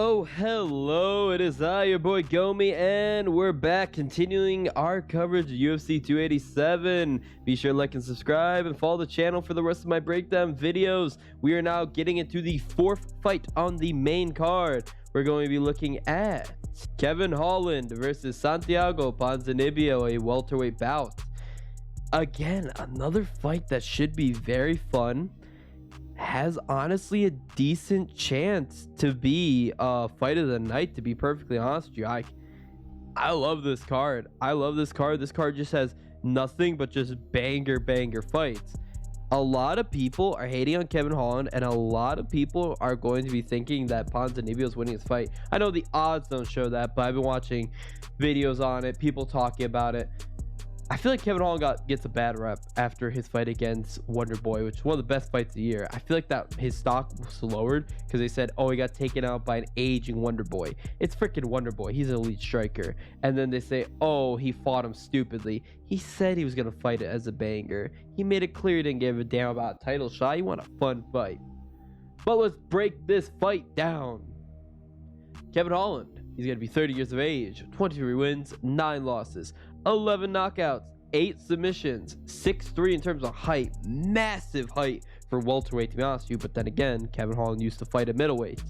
Oh, hello, it is I, your boy Gomi, and we're back continuing our coverage of UFC 287. Be sure to like and subscribe and follow the channel for the rest of my breakdown videos. We are now getting into the fourth fight on the main card. We're going to be looking at Kevin Holland versus Santiago Ponzinibbio, a welterweight bout. Again, another fight that should be very fun. Has honestly a decent chance to be a fight of the night, to be perfectly honest with you. I love this card. This card just has nothing but just banger fights. A lot of people are hating on Kevin Holland, and a lot of people are going to be thinking that Ponzinibbio is winning this fight. I know the odds don't show that, but I've been watching videos on it, people talking about it. I feel like Kevin Holland gets a bad rep after his fight against Wonderboy, which is one of the best fights of the year. I feel like that his stock was lowered because they said, oh, he got taken out by an aging Wonderboy. It's freaking Wonderboy. He's an elite striker. And then they say, oh, he fought him stupidly. He said he was going to fight it as a banger. He made it clear he didn't give a damn about a title shot. He wanted a fun fight. But let's break this fight down. Kevin Holland, he's going to be 30 years of age, 23 wins, 9 losses. 11 knockouts, 8 submissions, 6'3" in terms of height. Massive height for welterweight, to be honest with you. But then again, Kevin Holland used to fight at middleweight.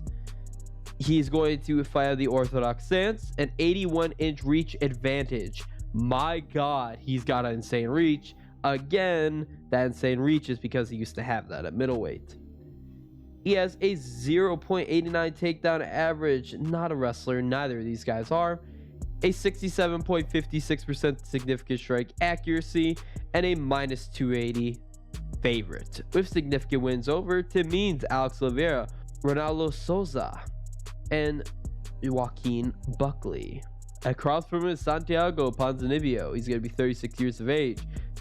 He's going to fight out the orthodox stance, an 81-inch reach advantage. My God, he's got an insane reach. Again, that insane reach is because he used to have that at middleweight. He has a 0.89 takedown average. Not a wrestler, neither of these guys are. A 67.56% significant strike accuracy, and a minus 280 favorite, with significant wins over Tim Means, Alex Oliveira, Ronaldo Souza, and Joaquin Buckley. Across from him is Santiago Ponzinibbio. He's going to be 36 years of age,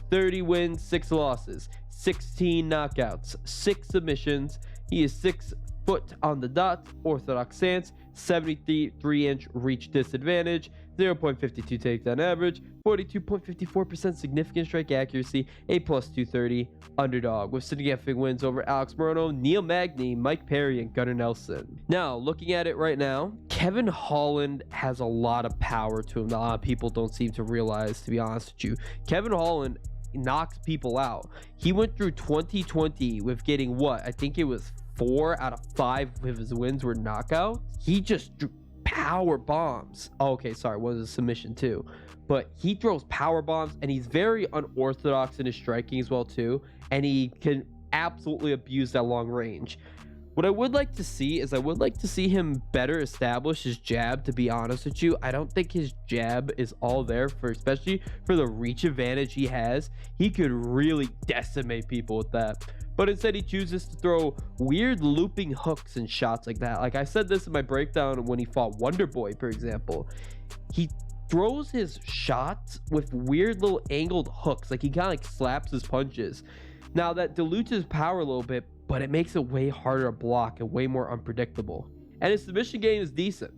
30 wins, 6 losses, 16 knockouts, 6 submissions. He is 6 foot on the dot, orthodox stance, 73-inch reach disadvantage, 0.52 takedown average, 42.54% significant strike accuracy, a plus 230 underdog, with significant wins over Alex Morono, Neil Magny, Mike Perry, and Gunnar Nelson. Now, looking at it right now, Kevin Holland has a lot of power to him that a lot of people don't seem to realize, to be honest with you. Kevin Holland knocks people out. He went through 2020 with getting what? I think it was 4 out of 5 of his wins were knockouts. He just drew power bombs. Oh, okay, sorry, was a submission too. But he throws power bombs, and he's very unorthodox in his striking as well too. And he can absolutely abuse that long range. What I would like to see is him better establish his jab, to be honest with you. I don't think his jab is all there, especially for the reach advantage he has. He could really decimate people with that. But instead he chooses to throw weird looping hooks and shots like that. Like I said this in my breakdown when he fought Wonderboy, for example. He throws his shots with weird little angled hooks. Like he kind of like slaps his punches. Now that dilutes his power a little bit, but it makes it way harder to block and way more unpredictable. And his submission game is decent.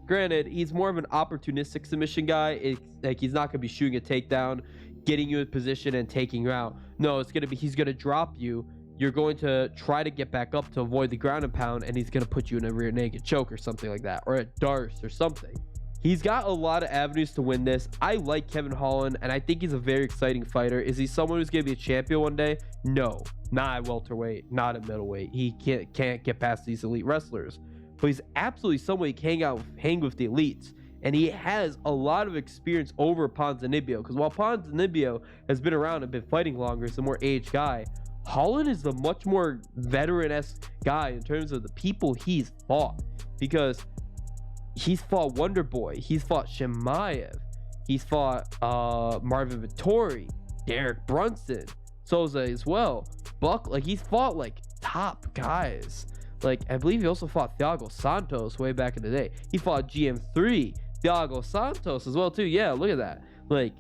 Granted, he's more of an opportunistic submission guy. Like he's not going to be shooting a takedown, getting you in position and taking you out. No, it's going to be he's going to drop you. You're going to try to get back up to avoid the ground and pound, and he's going to put you in a rear naked choke or something like that, or a darce or something. He's got a lot of avenues to win this. I like Kevin Holland, and I think he's a very exciting fighter. Is he someone who's going to be a champion one day? No, not at welterweight, not at middleweight. He can't get past these elite wrestlers. But he's absolutely someone who can hang with the elites. And he has a lot of experience over Ponzinibbio. Because while Ponzinibbio has been around and been fighting longer, is a more aged guy, Holland is the much more veteran-esque guy in terms of the people he's fought. Because he's fought Wonderboy, he's fought Chimaev, he's fought Marvin Vettori, Derek Brunson, Souza as well, Buck. Like he's fought like top guys. Like I believe he also fought Thiago Santos way back in the day. He fought GM3, Thiago Santos as well too. Yeah, look at that. Like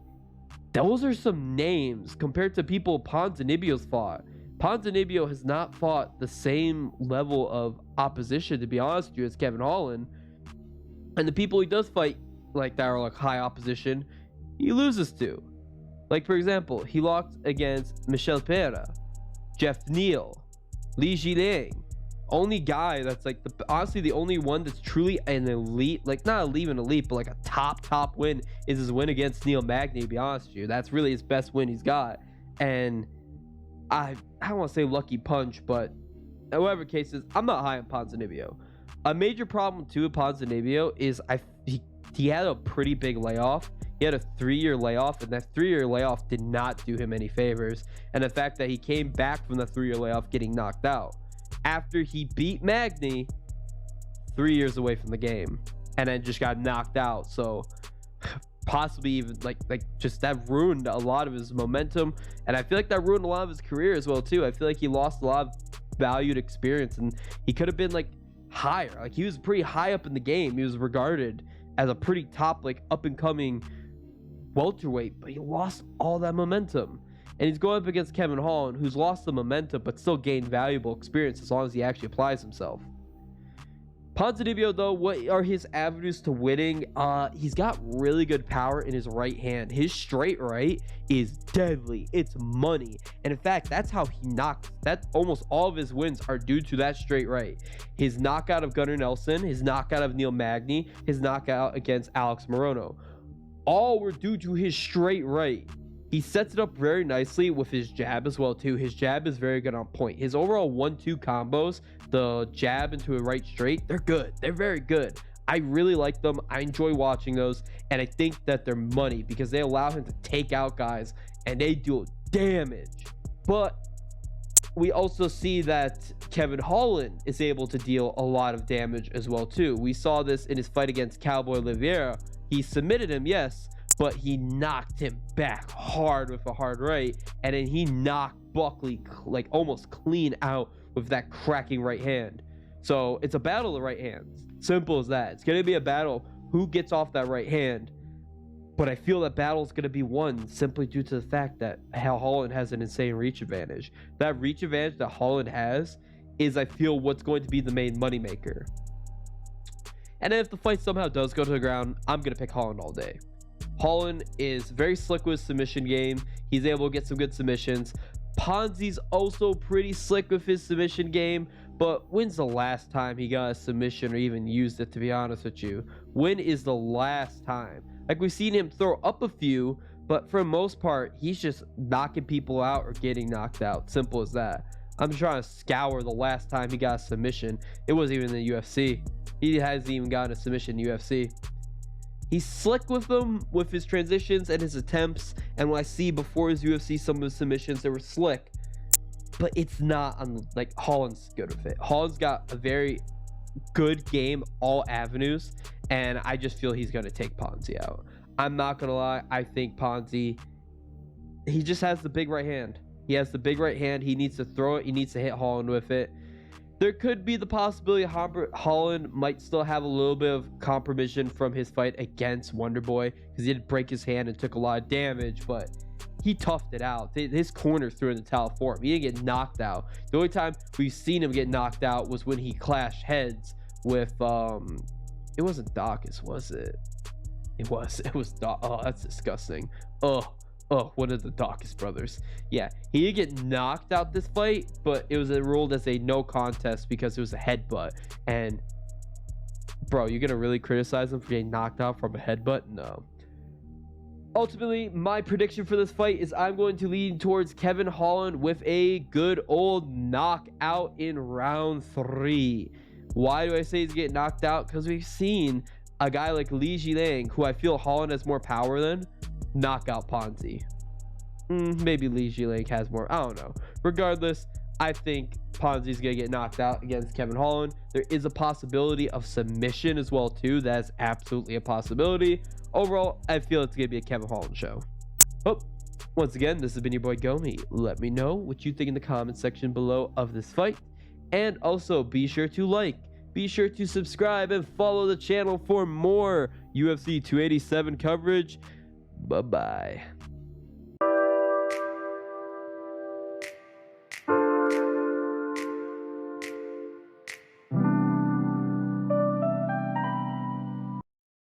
those are some names compared to people Ponzinibbio's fought. Ponzinibbio has not fought the same level of opposition, to be honest with you, as Kevin Holland. And the people he does fight like that are like high opposition, he loses to. Like for example, he lost against Michel Pereira, Jeff Neal, Li Jiling, only guy that's like honestly the only one that's truly an elite, like not elite and elite, but like a top win is his win against Neil Magny, to be honest with you. That's really his best win he's got. And I don't want to say lucky punch, but however case is, I'm not high on Ponzinibbio. A major problem too with Ponzinibbio is he had a pretty big layoff. He had a 3-year layoff, and that 3-year layoff did not do him any favors. And the fact that he came back from the 3-year layoff getting knocked out after he beat Magny 3 years away from the game, and then just got knocked out. So possibly even like just that ruined a lot of his momentum, and I feel like that ruined a lot of his career as well too. I feel like he lost a lot of valued experience, and he could have been like higher. Like he was pretty high up in the game. He was regarded as a pretty top, like up and coming welterweight, but he lost all that momentum. And he's going up against Kevin Holland, who's lost the momentum but still gained valuable experience as long as he actually applies himself. Ponzinibbio, though, what are his avenues to winning? He's got really good power in his right hand. His straight right is deadly. It's money. And in fact, that's how he knocks. That almost all of his wins are due to that straight right. His knockout of Gunnar Nelson, his knockout of Neil Magny, his knockout against Alex Morono, all were due to his straight right. He sets it up very nicely with his jab as well too. His jab is very good on point. His overall 1-2 combos, the jab into a right straight, they're good. They're very good. I really like them. I enjoy watching those, and I think that they're money because they allow him to take out guys and they do damage. But we also see that Kevin Holland is able to deal a lot of damage as well too. We saw this in his fight against Cowboy Oliveira. He submitted him, yes, but he knocked him back hard with a hard right, and then he knocked Buckley like almost clean out with that cracking right hand. So it's a battle of right hands. Simple as that. It's going to be a battle who gets off that right hand, but I feel that battle is going to be won simply due to the fact that Holland has an insane reach advantage. That reach advantage that Holland has is, I feel, what's going to be the main moneymaker. And then if the fight somehow does go to the ground, I'm going to pick Holland all day. Holland is very slick with his submission game. He's able to get some good submissions. Ponzi's also pretty slick with his submission game, but when's the last time he got a submission or even used it, to be honest with you? When is the last time? Like, we've seen him throw up a few, but for the most part, he's just knocking people out or getting knocked out. Simple as that. I'm trying to scour the last time he got a submission. It wasn't even in the UFC. He hasn't even gotten a submission in the UFC. He's slick with them, with his transitions and his attempts. And when I see before his UFC, some of his submissions, they were slick. But it's not on, like, Holland's good with it. Holland's got a very good game, all avenues. And I just feel he's going to take Ponzi out. I'm not going to lie. I think Ponzi, he just has the big right hand. He has the big right hand. He needs to throw it. He needs to hit Holland with it. There could be the possibility Holland might still have a little bit of compromission from his fight against Wonderboy, because he did break his hand and took a lot of damage, but he toughed it out. His corner threw in the towel for him. He didn't get knocked out. The only time we've seen him get knocked out was when he clashed heads with it wasn't Dawkins, was it? It was Oh, that's disgusting. One of the Dawkins brothers. Yeah, he did get knocked out this fight, but it was ruled as a no contest because it was a headbutt. And bro, you're gonna really criticize him for getting knocked out from a headbutt? No. Ultimately, my prediction for this fight is I'm going to lean towards Kevin Holland with a good old knockout in round 3. Why do I say he's getting knocked out? Because we've seen a guy like Li Jilang, who I feel Holland has more power than, knock out Ponzi. Maybe Li Jilang has more. I don't know. Regardless, I think Ponzi's gonna get knocked out against Kevin Holland. There is a possibility of submission as well too. That's absolutely a possibility. Overall, I feel it's gonna be a Kevin Holland show. Once again, this has been your boy Gomi. Let me know what you think in the comment section below of this fight, and also be sure to like, be sure to subscribe, and follow the channel for more UFC 287 coverage. Bye-bye.